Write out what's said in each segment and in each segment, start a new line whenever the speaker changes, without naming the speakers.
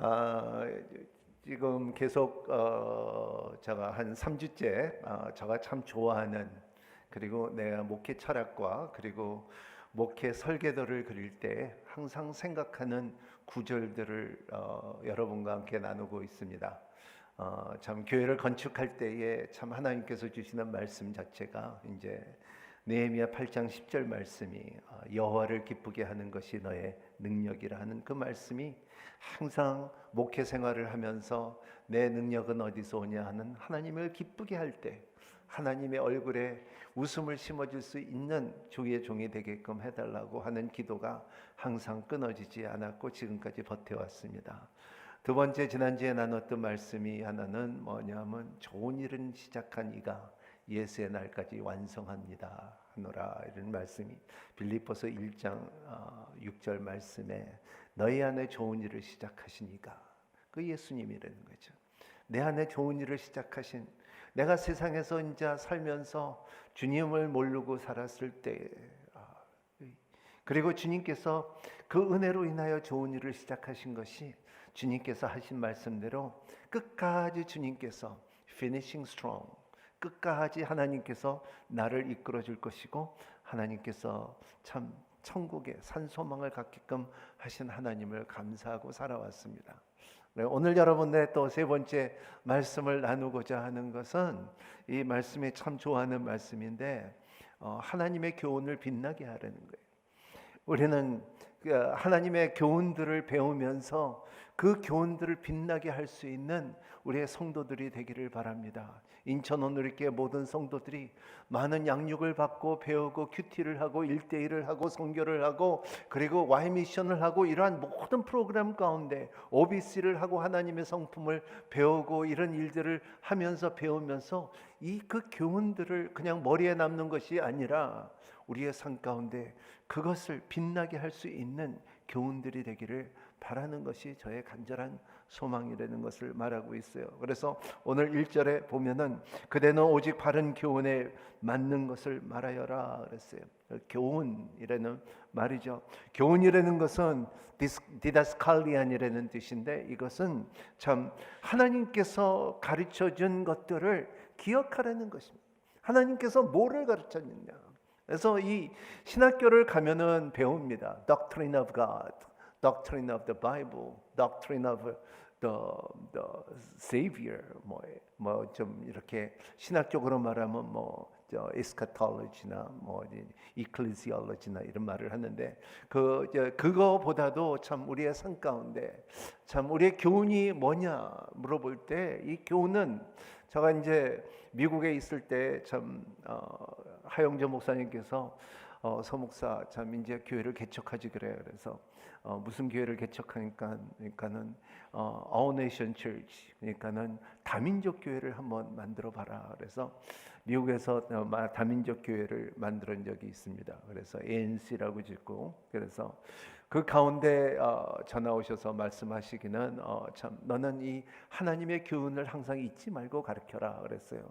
아, 지금 계속 제가 한 3주째 제가 참 좋아하는, 그리고 내가 목회 철학과 그리고 목회 설계도를 그릴 때 항상 생각하는 구절들을 여러분과 함께 나누고 있습니다. 참 교회를 건축할 때에 참 하나님께서 주시는 말씀 자체가 이제 느헤미야 8장 10절 말씀이 여호와를 기쁘게 하는 것이 너의 능력이라 하는 그 말씀이 항상 목회 생활을 하면서 내 능력은 어디서 오냐 하는 하나님을 기쁘게 할 때 하나님의 얼굴에 웃음을 심어줄 수 있는 주의 종이 되게끔 해달라고 하는 기도가 항상 끊어지지 않았고 지금까지 버텨왔습니다. 두 번째, 지난주에 나눴던 말씀이 하나는 뭐냐면 좋은 일은 시작한 이가 예수의 날까지 완성합니다 하노라, 이런 말씀이 빌립보서 1장 6절 말씀에 너희 안에 좋은 일을 시작하시니까 그 예수님이라는 거죠. 내 안에 좋은 일을 시작하신, 내가 세상에서 이제 살면서 주님을 모르고 살았을 때 그리고 주님께서 그 은혜로 인하여 좋은 일을 시작하신 것이 주님께서 하신 말씀대로 끝까지 주님께서 finishing strong, 끝까지 하나님께서 나를 이끌어 줄 것이고 하나님께서 참 천국의 산소망을 갖게끔 하신 하나님을 감사하고 살아왔습니다. 오늘 여러분의 또 세 번째 말씀을 나누고자 하는 것은 이 말씀이 참 좋아하는 말씀인데 하나님의 교훈을 빛나게 하려는 거예요. 우리는 하나님의 교훈들을 배우면서 그 교훈들을 빛나게 할 수 있는 우리의 성도들이 되기를 바랍니다. 인천 온누리교회 모든 성도들이 많은 양육을 받고 배우고 큐티를 하고 1대1을 하고 선교를 하고 그리고 Y미션을 하고 이러한 모든 프로그램 가운데 OBC를 하고 하나님의 성품을 배우고 이런 일들을 하면서 배우면서 그 교훈들을 그냥 머리에 남는 것이 아니라 우리의 삶 가운데 그것을 빛나게 할 수 있는 교훈들이 되기를 바라는 것이 저의 간절한 소망이라는 것을 말하고 있어요. 그래서 오늘 1절에 보면은 그대는 오직 바른 교훈에 맞는 것을 말하여라 그랬어요. 교훈이라는 말이죠. 교훈이라는 것은 디다스칼리안이라는 뜻인데 이것은 참 하나님께서 가르쳐준 것들을 기억하라는 것입니다. 하나님께서 뭐를 가르쳤느냐. 그래서 이 신학교를 가면은 배웁니다. Doctrine of God, Doctrine of the Bible, Doctrine of the Savior. 뭐 좀 이렇게 신학적으로 말하면 eschatology나 ecclesiology나 이런 말을 하는데 그거보다도 참 우리의 삶 가운데 참 우리의 교훈이 뭐냐 물어볼 때 이 교훈은 제가 이제 미국에 있을 때 참 하영조 목사님께서 서목사 참 이제 교회를 개척하지 그래요. 그래서 무슨 교회를 개척하니까는 All Nation Church, 그러니까는 다민족 교회를 한번 만들어 봐라. 그래서 미국에서 다민족 교회를 만들어 적이 있습니다. 그래서 ANC라고 짓고 그래서 그 가운데 전화 오셔서 말씀하시기는 참 너는 이 하나님의 교훈을 항상 잊지 말고 가르쳐라 그랬어요.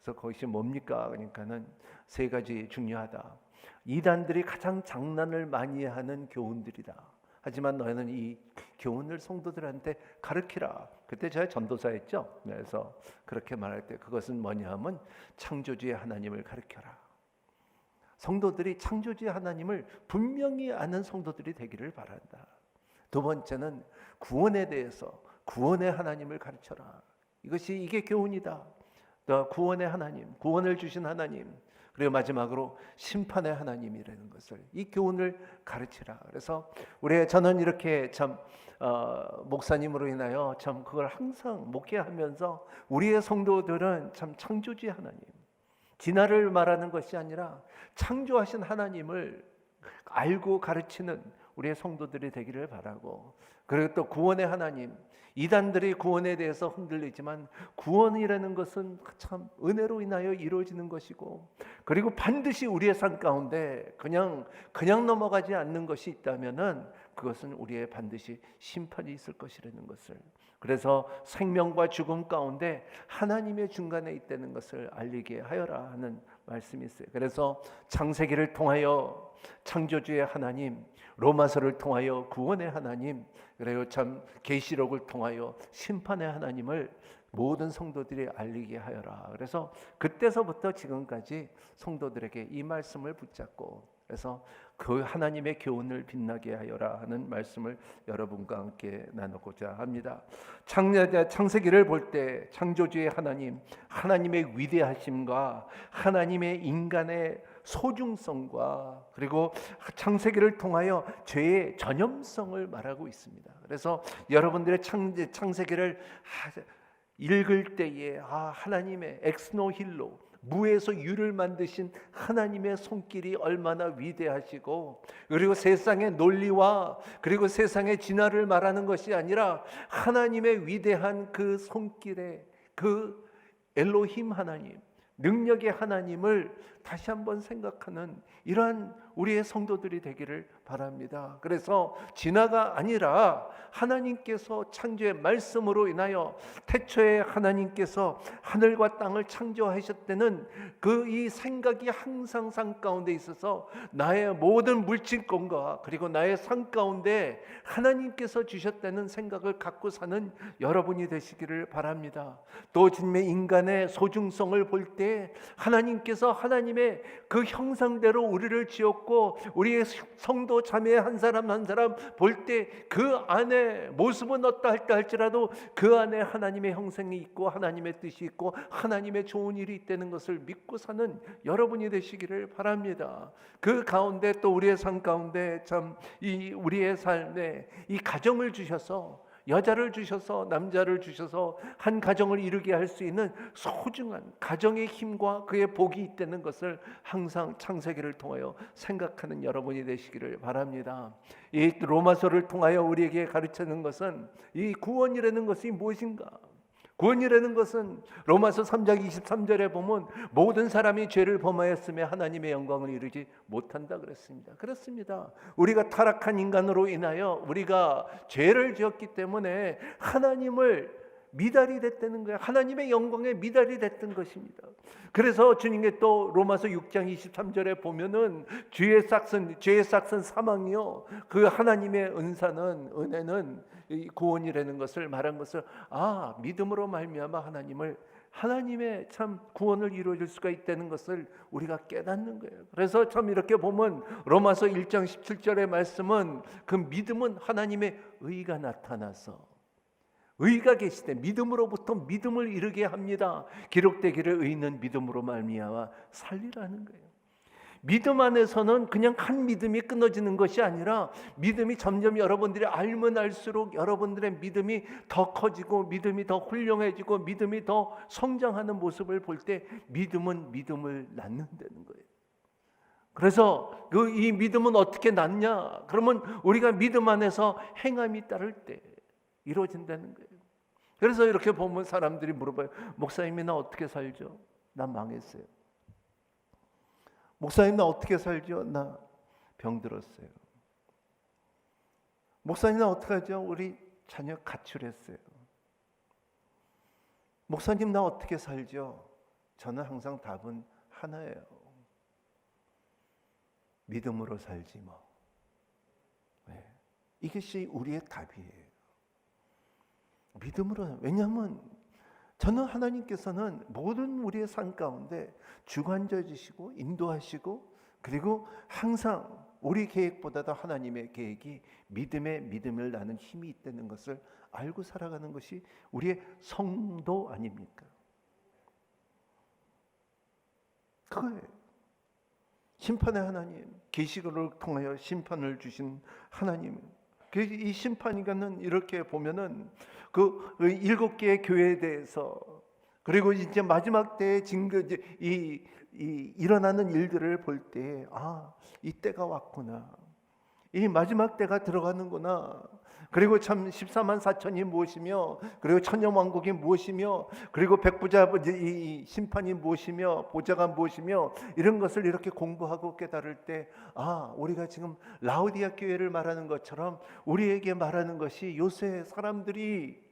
그래서 그것이 뭡니까? 그러니까는 세 가지 중요하다. 이단들이 가장 장난을 많이 하는 교훈들이다. 하지만 너희는 이 교훈을 성도들한테 가르치라. 그때 제가 전도사였죠. 그래서 그렇게 말할 때 그것은 뭐냐 하면 창조주의 하나님을 가르쳐라. 성도들이 창조주의 하나님을 분명히 아는 성도들이 되기를 바란다. 두 번째는 구원에 대해서 구원의 하나님을 가르쳐라. 이게 교훈이다. 구원의 하나님, 구원을 주신 하나님, 그리고 마지막으로 심판의 하나님이라는 것을 이 교훈을 가르치라. 그래서 저는 이렇게 참 목사님으로 인하여 참 그걸 항상 목회하면서 우리의 성도들은 참 창조주의 하나님, 진화를 말하는 것이 아니라 창조하신 하나님을 알고 가르치는 우리의 성도들이 되기를 바라고, 그리고 또 구원의 하나님, 이단들이 구원에 대해서 흔들리지만 구원이라는 것은 참 은혜로 인하여 이루어지는 것이고, 그리고 반드시 우리의 삶 가운데 그냥 넘어가지 않는 것이 있다면은 그것은 우리의 반드시 심판이 있을 것이라는 것을, 그래서 생명과 죽음 가운데 하나님의 중간에 있다는 것을 알리게 하여라 하는 말씀이 있어요. 그래서 창세기를 통하여 창조주의 하나님, 로마서를 통하여 구원의 하나님, 그리고 참 계시록을 통하여 심판의 하나님을 모든 성도들이 알리게 하여라. 그래서 그때서부터 지금까지 성도들에게 이 말씀을 붙잡고, 그래서 그 하나님의 교훈을 빛나게 하여라 하는 말씀을 여러분과 함께 나누고자 합니다. 창세기를 볼 때 창조주의 하나님, 하나님의 위대하심과 하나님의 인간의 소중성과 그리고 창세기를 통하여 죄의 전염성을 말하고 있습니다. 그래서 여러분들의 창세기를 읽을 때에 하나님의 엑스노힐로, 무에서 유를 만드신 하나님의 손길이 얼마나 위대하시고, 그리고 세상의 논리와 그리고 세상의 진화를 말하는 것이 아니라 하나님의 위대한 그 손길에 그 엘로힘 하나님, 능력의 하나님을 다시 한번 생각하는 이러한 우리의 성도들이 되기를 바랍니다. 그래서 진화가 아니라 하나님께서 창조의 말씀으로 인하여 태초에 하나님께서 하늘과 땅을 창조하셨다는 그 이 생각이 항상 삶 가운데 있어서 나의 모든 물질권과 그리고 나의 삶 가운데 하나님께서 주셨다는 생각을 갖고 사는 여러분이 되시기를 바랍니다. 또 주님의 인간의 소중성을 볼 때 하나님께서 하나님의 그 형상대로 우리를 지었고, 우리의 성도 자매 한 사람 한 사람 볼 때 그 안에 모습은 어떠할까 할지라도 그 안에 하나님의 형상이 있고 하나님의 뜻이 있고 하나님의 좋은 일이 있다는 것을 믿고 사는 여러분이 되시기를 바랍니다. 그 가운데 또 우리의 삶 가운데 참 이 우리의 삶에 이 가정을 주셔서, 여자를 주셔서 남자를 주셔서 한 가정을 이루게 할 수 있는 소중한 가정의 힘과 그의 복이 있다는 것을 항상 창세기를 통하여 생각하는 여러분이 되시기를 바랍니다. 이 로마서를 통하여 우리에게 가르치는 것은 이 구원이라는 것이 무엇인가? 구원이라는 것은 로마서 3장 23절에 보면 모든 사람이 죄를 범하였으며 하나님의 영광을 이루지 못한다 그랬습니다. 그렇습니다. 우리가 타락한 인간으로 인하여 우리가 죄를 지었기 때문에 하나님을 미달이 됐다는 거예요. 하나님의 영광에 미달이 됐던 것입니다. 그래서 주님께 또 로마서 6장 23절에 보면은 죄의 싹은 사망이요, 그 하나님의 은혜는 이 구원이라는 것을 말한 것을 믿음으로 말미암아 하나님의 참 구원을 이루어질 수가 있다는 것을 우리가 깨닫는 거예요. 그래서 참 이렇게 보면 로마서 1장 17절의 말씀은 그 믿음은 하나님의 의가 나타나서, 의가 계시되 믿음으로부터 믿음을 이루게 합니다. 기록되기를 의인은 믿음으로 말미암아 살리라는 거예요. 믿음 안에서는 그냥 한 믿음이 끊어지는 것이 아니라 믿음이 점점 여러분들이 알면 알수록 여러분들의 믿음이 더 커지고 믿음이 더 훌륭해지고 믿음이 더 성장하는 모습을 볼 때 믿음은 믿음을 낳는다는 거예요. 그래서 이 믿음은 어떻게 낳냐? 그러면 우리가 믿음 안에서 행함이 따를 때 이루어진다는 거예요. 그래서 이렇게 보면 사람들이 물어봐요. 목사님이 나 어떻게 살죠? 나 망했어요. 목사님 나 어떻게 살죠? 나 병들었어요. 목사님 나 어떻게 하죠? 우리 자녀 가출했어요. 목사님 나 어떻게 살죠? 저는 항상 답은 하나예요. 믿음으로 살지 뭐. 네. 이것이 우리의 답이에요. 믿음으로. 왜냐하면 저는 하나님께서는 모든 우리의 삶 가운데 주관자이시고 인도하시고, 그리고 항상 우리 계획보다도 하나님의 계획이 믿음을 나는 힘이 있다는 것을 알고 살아가는 것이 우리의 성도 아닙니까? 그거예요. 심판의 하나님, 계시록을 통하여 심판을 주신 하나님. 이 심판이가는 이렇게 보면은 그 7개의 교회에 대해서, 그리고 이제 마지막 때에 일어나는 일들을 볼 때 이 때가 왔구나, 이 마지막 때가 들어가는구나. 그리고 참 14만 4천이 무엇이며, 그리고 천년왕국이 무엇이며, 그리고 백부자 이 심판이 무엇이며, 보좌가 무엇이며, 이런 것을 이렇게 공부하고 깨달을 때 우리가 지금 라오디아 교회를 말하는 것처럼 우리에게 말하는 것이 요새 사람들이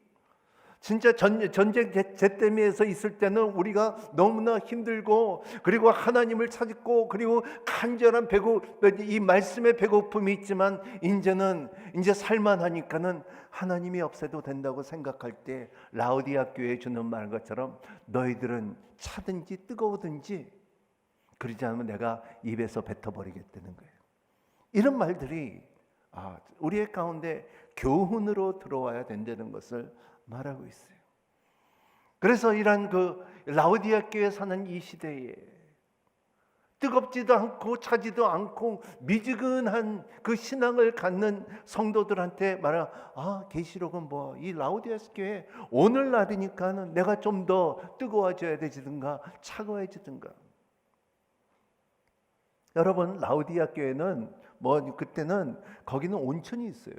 진짜 전쟁 잿더미에서 있을 때는 우리가 너무나 힘들고, 그리고 하나님을 찾고, 그리고 간절한 이 말씀의 배고픔이 있지만, 이제 살만하니까는 하나님이 없애도 된다고 생각할 때 라오디아 교회에 주는 말 것처럼 너희들은 차든지 뜨거우든지 그러지 않으면 내가 입에서 뱉어버리겠다는 거예요. 이런 말들이 우리의 가운데 교훈으로 들어와야 된다는 것을 말하고 있어요. 그래서 이런 라오디아 교회에 사는 이 시대에 뜨겁지도 않고 차지도 않고 미지근한 그 신앙을 갖는 성도들한테 말하는 계시록은 이 라오디아 교회 오늘날이니까는 내가 좀 더 뜨거워져야 되지든가 차가워지든가. 여러분, 라오디아 교회는 그때는 거기는 온천이 있어요.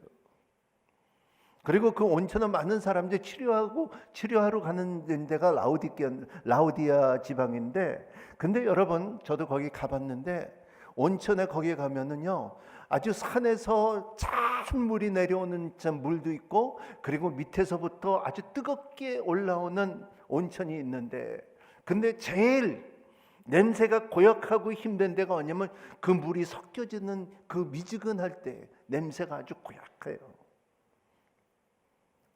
그리고 그 온천은 많은 사람들이 치료하러 가는 데가 라오디아 지방인데, 근데 여러분, 저도 거기 가봤는데 온천에 거기에 가면은요, 아주 산에서 찬 물이 내려오는 물도 있고, 그리고 밑에서부터 아주 뜨겁게 올라오는 온천이 있는데, 근데 제일 냄새가 고약하고 힘든 데가 뭐냐면 그 물이 섞여지는 그 미지근할 때 냄새가 아주 고약해요.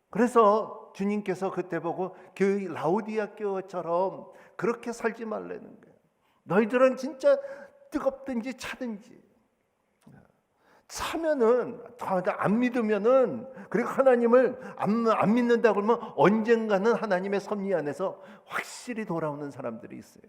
그래서 주님께서 그때 보고 그 라오디아 교회처럼 그렇게 살지 말라는 거예요. 너희들은 진짜 뜨겁든지 차든지, 차면은 안 믿으면은, 그리고 하나님을 안 믿는다 그러면 언젠가는 하나님의 섭리 안에서 확실히 돌아오는 사람들이 있어요.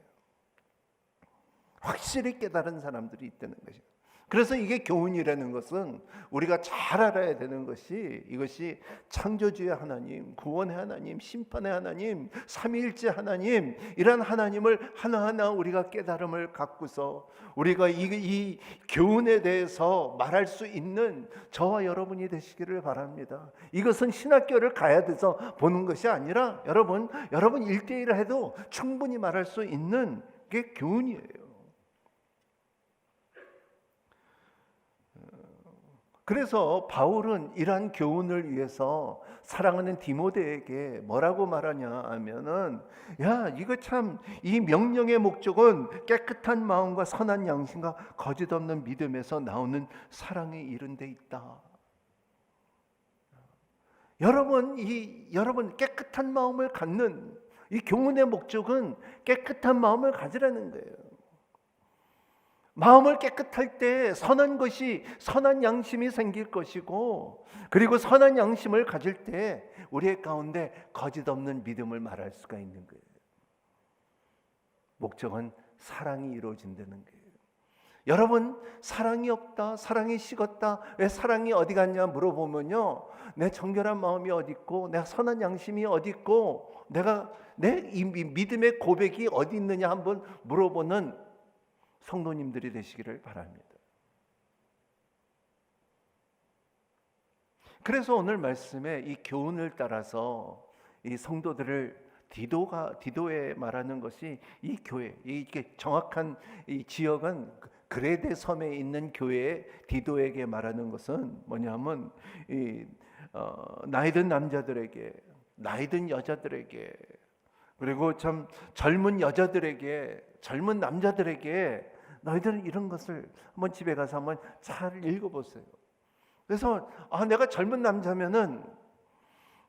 확실히 깨달은 사람들이 있다는 것이죠. 그래서 이게 교훈이라는 것은 우리가 잘 알아야 되는 것이, 이것이 창조주의 하나님, 구원의 하나님, 심판의 하나님, 삼위일체 하나님, 이런 하나님을 하나하나 우리가 깨달음을 갖고서 우리가 이 교훈에 대해서 말할 수 있는 저와 여러분이 되시기를 바랍니다. 이것은 신학교를 가야 돼서 보는 것이 아니라 여러분 1대1 해도 충분히 말할 수 있는 게 교훈이에요. 그래서 바울은 이러한 교훈을 위해서 사랑하는 디모데에게 뭐라고 말하냐 하면은, 이거 참, 이 명령의 목적은 깨끗한 마음과 선한 양심과 거짓 없는 믿음에서 나오는 사랑에 이른 데 있다. 여러분 깨끗한 마음을 갖는 이 교훈의 목적은 깨끗한 마음을 가지라는 거예요. 마음을 깨끗할 때 선한 양심이 생길 것이고, 그리고 선한 양심을 가질 때 우리의 가운데 거짓 없는 믿음을 말할 수가 있는 거예요. 목적은 사랑이 이루어진다는 거예요. 여러분, 사랑이 없다, 사랑이 식었다, 왜 사랑이 어디 갔냐 물어보면요, 내 정결한 마음이 어디 있고, 내 선한 양심이 어디 있고, 내 이 믿음의 고백이 어디 있느냐 한번 물어보는 성도님들이 되시기를 바랍니다. 그래서 오늘 말씀에 이 교훈을 따라서 이 성도들을 디도에 말하는 것이, 이 교회, 이게 정확한 이 지역은 그레데 섬에 있는 교회 디도에게 말하는 것은 뭐냐면, 나이든 남자들에게, 나이든 여자들에게, 그리고 참 젊은 여자들에게, 젊은 남자들에게, 너희들은 이런 것을 한번 집에 가서 한번 잘 읽어보세요. 그래서 내가 젊은 남자면은,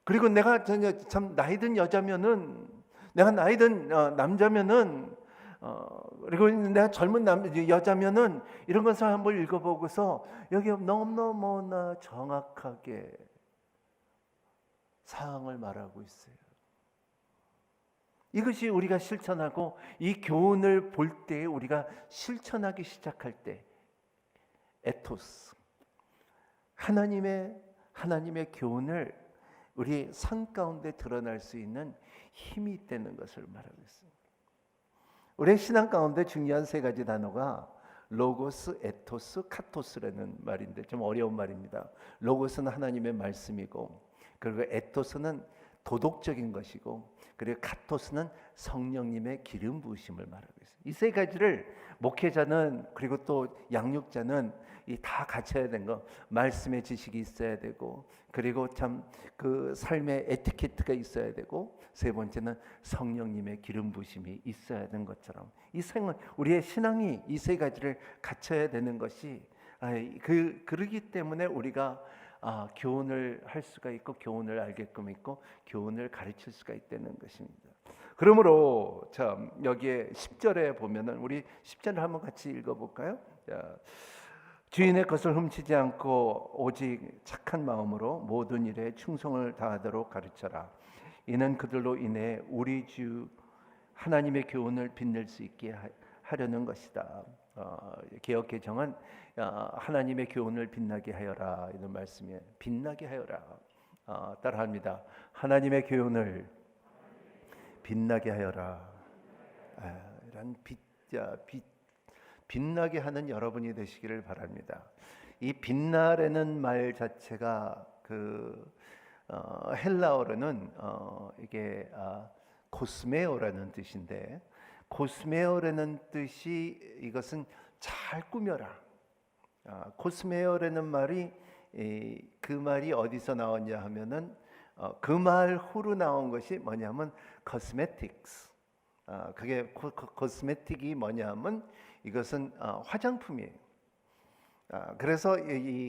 그리고 내가 참 나이든 여자면은, 내가 나이든 남자면은, 그리고 내가 젊은 여자면은 이런 것을 한번 읽어보고서 여기 너무너무나 정확하게 사항을 말하고 있어요. 이것이 우리가 실천하고, 이 교훈을 볼 때 우리가 실천하기 시작할 때 에토스, 하나님의 교훈을 우리 삶 가운데 드러날 수 있는 힘이 있다는 것을 말하고 있습니다. 우리의 신앙 가운데 중요한 세 가지 단어가 로고스, 에토스, 카토스라는 말인데 좀 어려운 말입니다. 로고스는 하나님의 말씀이고, 그리고 에토스는 도덕적인 것이고, 그리고 카토스는 성령님의 기름 부으심을 말하고 있어요. 이 세 가지를 목회자는, 그리고 또 양육자는 이 다 갖춰야 되는 거, 말씀의 지식이 있어야 되고, 그리고 참 그 삶의 에티켓트가 있어야 되고, 세 번째는 성령님의 기름 부으심이 있어야 되는 것처럼, 이 생은 우리의 신앙이 이 세 가지를 갖춰야 되는 것이, 그러기 때문에 우리가 교훈을 할 수가 있고, 교훈을 알게끔 있고, 교훈을 가르칠 수가 있다는 것입니다. 그러므로 참 여기에 10절에 보면은, 우리 10절을 한번 같이 읽어볼까요? 자, 주인의 것을 훔치지 않고 오직 착한 마음으로 모든 일에 충성을 다하도록 가르쳐라. 이는 그들로 인해 우리 주 하나님의 교훈을 빛낼 수 있게 하려는 것이다. 개역 개정은 하나님의 교훈을 빛나게 하여라, 이런 말씀이에요. 빛나게 하여라. 따라합니다. 하나님의 교훈을 빛나게 하여라. 이런 빛나게 하는 여러분이 되시기를 바랍니다. 이 빛나라는 말 자체가 헬라어로는 이게 코스메오라는 뜻인데, 코스메오라는 뜻이, 이것은 잘 꾸며라. 코스메오라는 말이, 그 말이 어디서 나왔냐 하면은 그 말 후로 나온 것이 뭐냐면 코스메틱스. 그게 코스메틱이 뭐냐면 이것은 화장품이에요. 그래서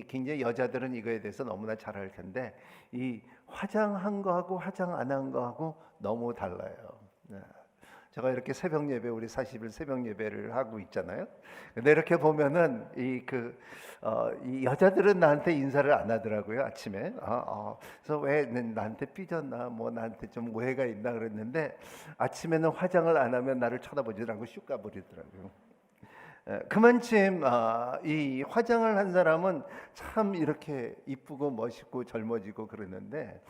굉장히 여자들은 이거에 대해서 너무나 잘 알 텐데, 이 화장한 거하고 화장 안 한 거하고 너무 달라요. 제가 이렇게 새벽 예배, 우리 40일 새벽 예배를 하고 있잖아요. 근데 이렇게 보면은 이 여자들은 나한테 인사를 안 하더라고요, 아침에. 그래서 왜 나한테 삐졌나, 뭐 나한테 좀 오해가 있나 그랬는데, 아침에는 화장을 안 하면 나를 쳐다보지 않고 슉 가버리더라고요. 그만큼 이 화장을 한 사람은 참 이렇게 이쁘고 멋있고 젊어지고 그러는데,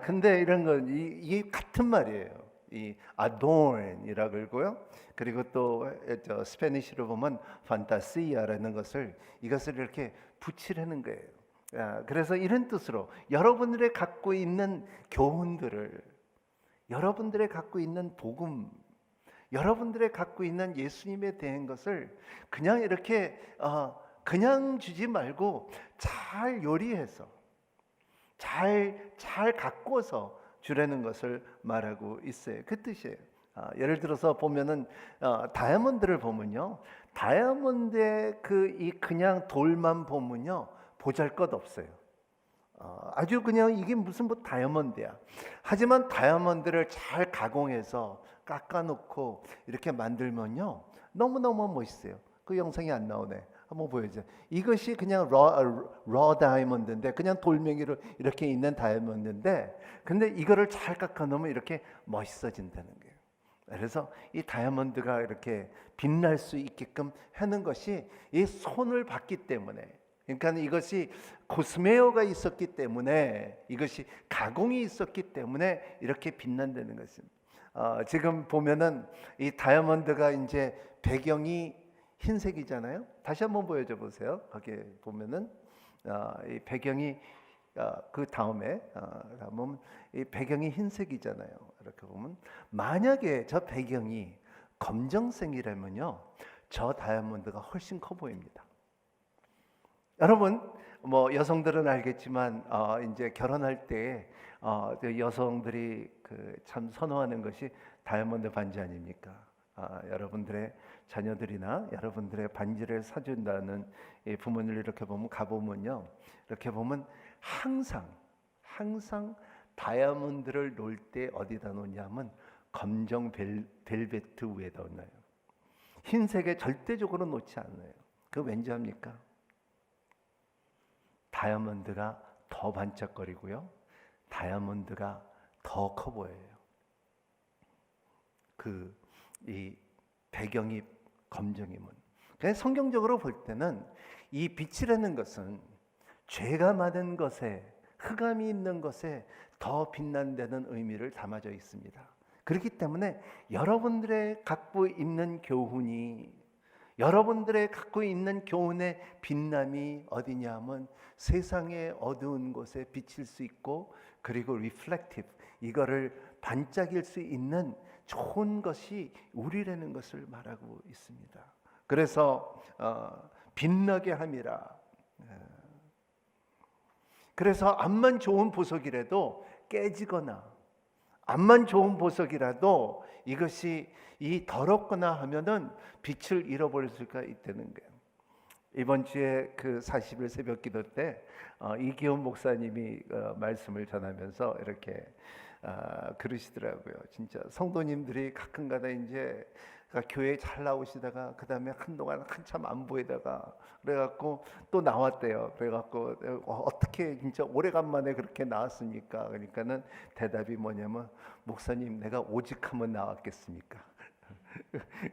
근데 이런 건 이게 같은 말이에요. 이 adorn이라 그러고요. 그리고 또 스페니쉬로 보면 판타시아라는 이것을 이렇게 붙이라는 거예요. 그래서 이런 뜻으로 여러분들의 갖고 있는 교훈들을, 여러분들의 갖고 있는 복음, 여러분들의 갖고 있는 예수님에 대한 것을 그냥 이렇게 그냥 주지 말고 잘 요리해서, 잘 가꿔서 주라는 것을 말하고 있어요. 그 뜻이에요. 예를 들어서 보면은 다이아몬드를 보면요, 다이아몬드의 그냥 돌만 보면요 보잘것없어요. 아주 그냥 이게 무슨 뭐 다이아몬드야. 하지만 다이아몬드를 잘 가공해서 깎아놓고 이렇게 만들면요 너무너무 멋있어요. 그 영상이 안 나오네. 한번 보여줘. 이것이 그냥 raw 다이아몬드인데, 그냥 돌멩이로 이렇게 있는 다이아몬드인데, 근데 이거를 잘 깎아놓으면 이렇게 멋있어진다는 거예요. 그래서 이 다이아몬드가 이렇게 빛날 수 있게끔 하는 것이 이 손을 봤기 때문에, 그러니까 이것이 코스메오가 있었기 때문에, 이것이 가공이 있었기 때문에 이렇게 빛난다는 것입니다. 지금 보면은 이 다이아몬드가 이제 배경이 흰색이잖아요. 다시 한번 보여줘 보세요. 거기 보면은 이 배경이 그 다음에 보면 이 배경이 흰색이잖아요. 이렇게 보면, 만약에 저 배경이 검정색이라면요, 저 다이아몬드가 훨씬 커 보입니다. 여러분, 뭐 여성들은 알겠지만 이제 결혼할 때 여성들이 참 선호하는 것이 다이아몬드 반지 아닙니까? 여러분들의 자녀들이나 여러분들의 반지를 사준다는 부모님을 이렇게 보면, 가보면요, 이렇게 보면 항상 다이아몬드를 놓을 때 어디다 놓냐면 검정 벨베트 위에다 놓아요. 흰색에 절대적으로 놓지 않아요. 그 왠지 압니까? 다이아몬드가 더 반짝거리고요, 다이아몬드가 더 커 보여요. 이 배경이 검정이면. 그래서 성경적으로 볼 때는 이 빛이라는 것은 죄가 많은 것에, 흑암이 있는 것에 더 빛난다는 의미를 담아져 있습니다. 그렇기 때문에 여러분들의 갖고 있는 교훈이, 여러분들의 갖고 있는 교훈의 빛남이 어디냐 하면 세상의 어두운 곳에 비칠 수 있고, 그리고 reflective, 이거를 반짝일 수 있는 좋은 것이 우리라는 것을 말하고 있습니다. 그래서 빛나게 함이라. 그래서 앞만 좋은 보석이라도 깨지거나, 앞만 좋은 보석이라도 이것이 이 더럽거나 하면은 빛을 잃어버릴 수가 있다는 거예요. 이번 주에 그 40일 새벽 기도 때 이기훈 목사님이 말씀을 전하면서 이렇게 그러시더라고요. 진짜 성도님들이 가끔가다 이제 교회에 잘 나오시다가 그 다음에 한동안 한참 안 보이다가 그래갖고 또 나왔대요. 그래갖고 어떻게 진짜 오래간만에 그렇게 나왔습니까? 그러니까는 대답이 뭐냐면, 목사님 내가 오직하면 나왔겠습니까?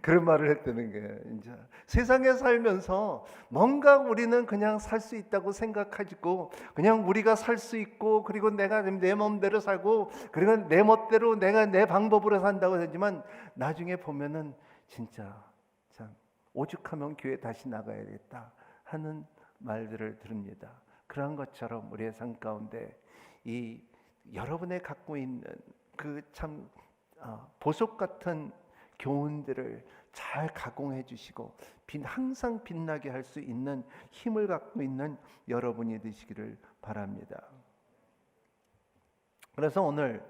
그런 말을 했다는 거예요. 이제 세상에 살면서 뭔가 우리는 그냥 살 수 있다고 생각하고, 그냥 우리가 살 수 있고, 그리고 내가 내 마음대로 살고, 그리고 내 멋대로 내가 내 방법으로 산다고 하지만, 나중에 보면은 진짜 참 오죽하면 교회 다시 나가야겠다 하는 말들을 들읍니다. 그런 것처럼 우리의 삶 가운데 이 여러분의 갖고 있는 그 참 보석 같은 교훈들을 잘 가공해 주시고 항상 빛나게 할 수 있는 힘을 갖고 있는 여러분이 되시기를 바랍니다. 그래서 오늘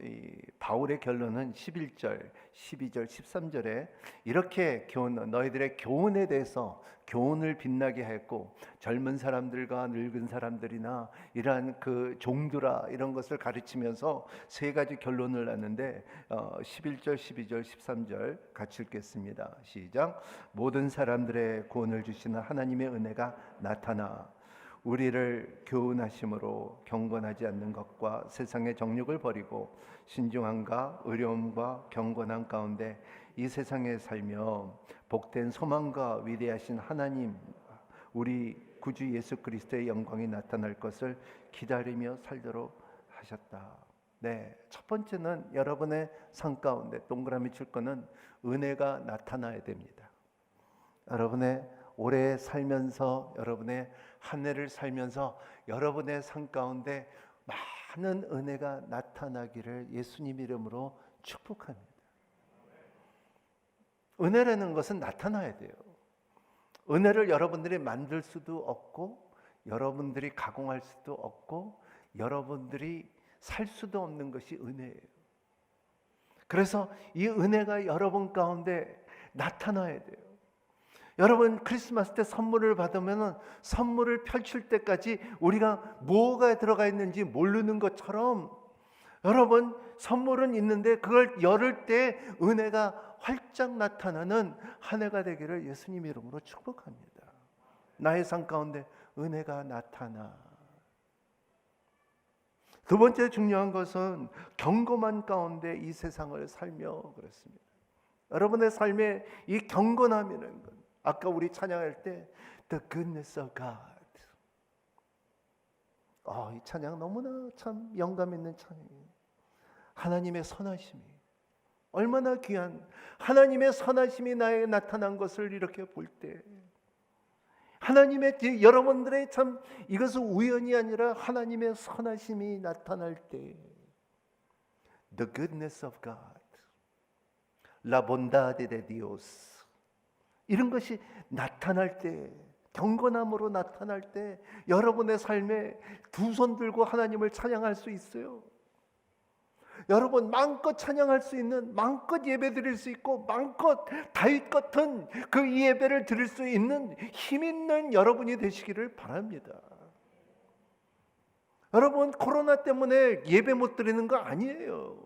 이 바울의 결론은 11절, 12절, 13절에 이렇게 너희들의 교훈에 대해서 교훈을 빛나게 했고, 젊은 사람들과 늙은 사람들이나 이러한 그 종들아 이런 것을 가르치면서 세 가지 결론을 놨는데 11절, 12절, 13절 같이 읽겠습니다. 시작. 모든 사람들의 구원을 주시는 하나님의 은혜가 나타나 우리를 교훈하심으로 경건하지 않는 것과 세상의 정욕을 버리고 신중함과 의로움과 경건함 가운데 이 세상에 살며 복된 소망과 위대하신 하나님 우리 구주 예수 그리스도의 영광이 나타날 것을 기다리며 살도록 하셨다. 네, 첫 번째는 여러분의 삶 가운데 동그라미 칠 거는 은혜가 나타나야 됩니다. 여러분의 오래 살면서, 여러분의 한 해를 살면서 여러분의 삶 가운데 많은 은혜가 나타나기를 예수님 이름으로 축복합니다. 은혜라는 것은 나타나야 돼요. 은혜를 여러분들이 만들 수도 없고, 여러분들이 가공할 수도 없고, 여러분들이 살 수도 없는 것이 은혜예요. 그래서 이 은혜가 여러분 가운데 나타나야 돼요. 여러분 크리스마스 때 선물을 받으면 선물을 펼칠 때까지 우리가 뭐가 들어가 있는지 모르는 것처럼, 여러분 선물은 있는데 그걸 열을 때 은혜가 활짝 나타나는 한 해가 되기를 예수님 이름으로 축복합니다. 나의 삶 가운데 은혜가 나타나. 두 번째 중요한 것은 경건함 가운데 이 세상을 살며 그렇습니다. 여러분의 삶에 이 경건함이라는 것, 아까 우리 찬양할 때 The goodness of God, 이 찬양 너무나 참 영감 있는 찬양이에요. 하나님의 선하심이 얼마나 귀한, 하나님의 선하심이 나에게 나타난 것을 이렇게 볼 때, 하나님의 여러분들의 참 이것은 우연이 아니라 하나님의 선하심이 나타날 때, The goodness of God, La bondade de Dios, 이런 것이 나타날 때, 경건함으로 나타날 때 여러분의 삶에 두 손 들고 하나님을 찬양할 수 있어요. 여러분 마음껏 찬양할 수 있는, 마음껏 예배 드릴 수 있고, 마음껏 다윗 같은 그 예배를 드릴 수 있는 힘 있는 여러분이 되시기를 바랍니다. 여러분 코로나 때문에 예배 못 드리는 거 아니에요.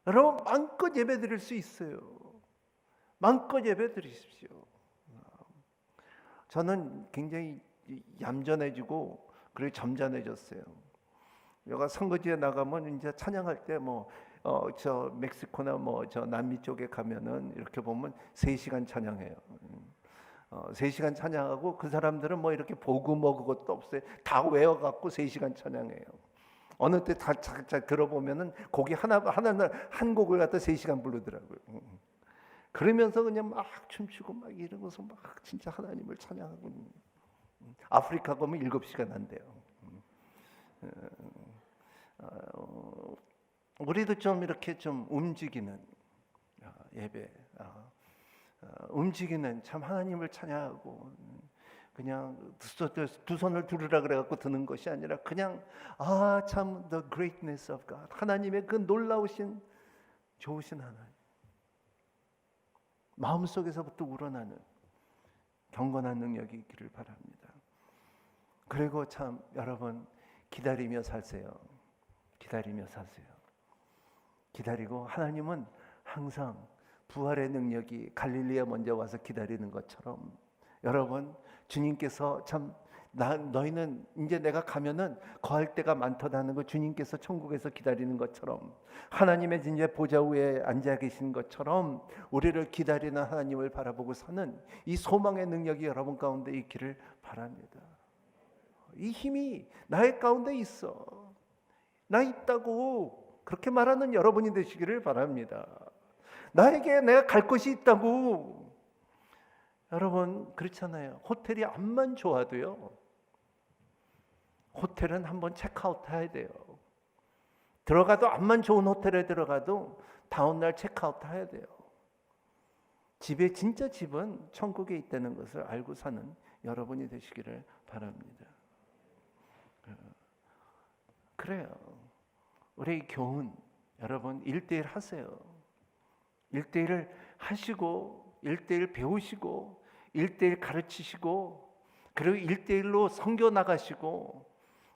여러분 마음껏 예배 드릴 수 있어요. 마음껏 예배 드리십시오. 저는 굉장히 얌전해지고 그리고 점잖해졌어요. 여가 선거지에 나가면 이제 찬양할 때 저 멕시코나 저 남미 쪽에 가면은 이렇게 보면 3시간 찬양해요. 3시간 찬양하고 그 사람들은 이렇게 보고 그것도 없어요. 다 외워갖고 3시간 찬양해요. 어느 때 다 들어보면은 곡이 한 곡을 갖다 3시간 부르더라고요. 그러면서 그냥 막 춤추고 막 이러면서 막 진짜 하나님을 찬양하고. 아프리카 가면 7시간 한대요. 우리도 좀 이렇게 좀 움직이는 예배, 움직이는 참 하나님을 찬양하고, 그냥 두 손을 들으라 그래갖고 드는 것이 아니라 그냥 참 the greatness of God, 하나님의 그 놀라우신 좋으신 하나님, 마음속에서부터 우러나는 경건한 능력이 있기를 바랍니다. 그리고 참 여러분 기다리며 사세요. 기다리며 사세요. 기다리고, 하나님은 항상 부활의 능력이 갈릴리에 먼저 와서 기다리는 것처럼, 여러분 주님께서 참 너희는 이제 내가 가면은 거할 때가 많다는 거 주님께서 천국에서 기다리는 것처럼, 하나님의 이제 보좌 위에 앉아 계신 것처럼 우리를 기다리는 하나님을 바라보고 사는 이 소망의 능력이 여러분 가운데 있기를 바랍니다. 이 힘이 나의 가운데 있어, 나 있다고 그렇게 말하는 여러분이 되시기를 바랍니다. 나에게 내가 갈 곳이 있다고. 여러분 그렇잖아요. 호텔이 암만 좋아도요, 호텔은 한번 체크아웃 해야 돼요. 들어가도 암만 좋은 호텔에 들어가도 다음날 체크아웃 해야 돼요. 진짜 집은 천국에 있다는 것을 알고 사는 여러분이 되시기를 바랍니다. 그래요. 우리 교훈 여러분 1대1 하세요. 1대1을 하시고 1대1 배우시고 1대1 가르치시고, 그리고 1대1로 선교 나가시고,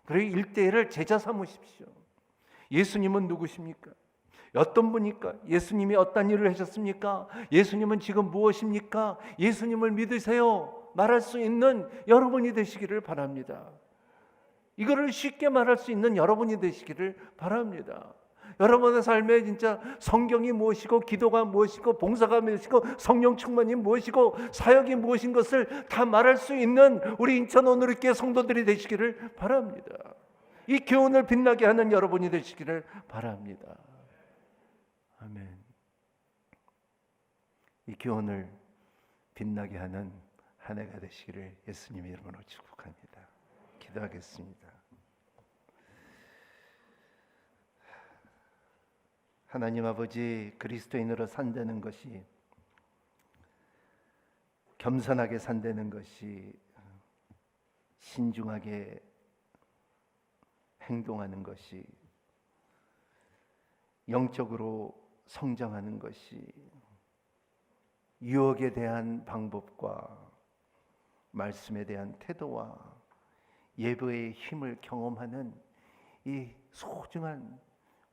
그리고 1대1을 제자 삼으십시오. 예수님은 누구십니까? 어떤 분입니까? 예수님이 어떤 일을 하셨습니까? 예수님은 지금 무엇입니까? 예수님을 믿으세요 말할 수 있는 여러분이 되시기를 바랍니다. 이거를 쉽게 말할 수 있는 여러분이 되시기를 바랍니다. 여러분의 삶에 진짜 성경이 무엇이고, 기도가 무엇이고, 봉사가 무엇이고, 성령 충만이 무엇이고, 사역이 무엇인 것을 다 말할 수 있는 우리 인천 오늘교회 성도들이 되시기를 바랍니다. 이 교훈을 빛나게 하는 여러분이 되시기를 바랍니다. 아멘. 이 교훈을 빛나게 하는 한 해가 되시기를 예수님의 이름으로 축복합니다. 기도하겠습니다. 하나님 아버지, 그리스도인으로 산다는 것이, 겸손하게 산다는 것이, 신중하게 행동하는 것이, 영적으로 성장하는 것이, 유혹에 대한 방법과 말씀에 대한 태도와 예배의 힘을 경험하는 이 소중한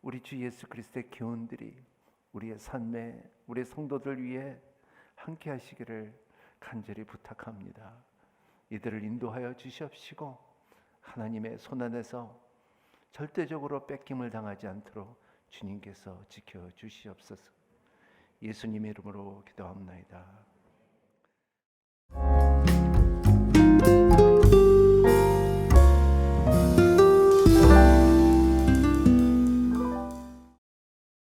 우리 주 예수 그리스도의 교훈들이 우리의 삶에, 우리 성도들 위해 함께 하시기를 간절히 부탁합니다. 이들을 인도하여 주시옵시고, 하나님의 손 안에서 절대적으로 뺏김을 당하지 않도록 주님께서 지켜주시옵소서. 예수님의 이름으로 기도합나이다.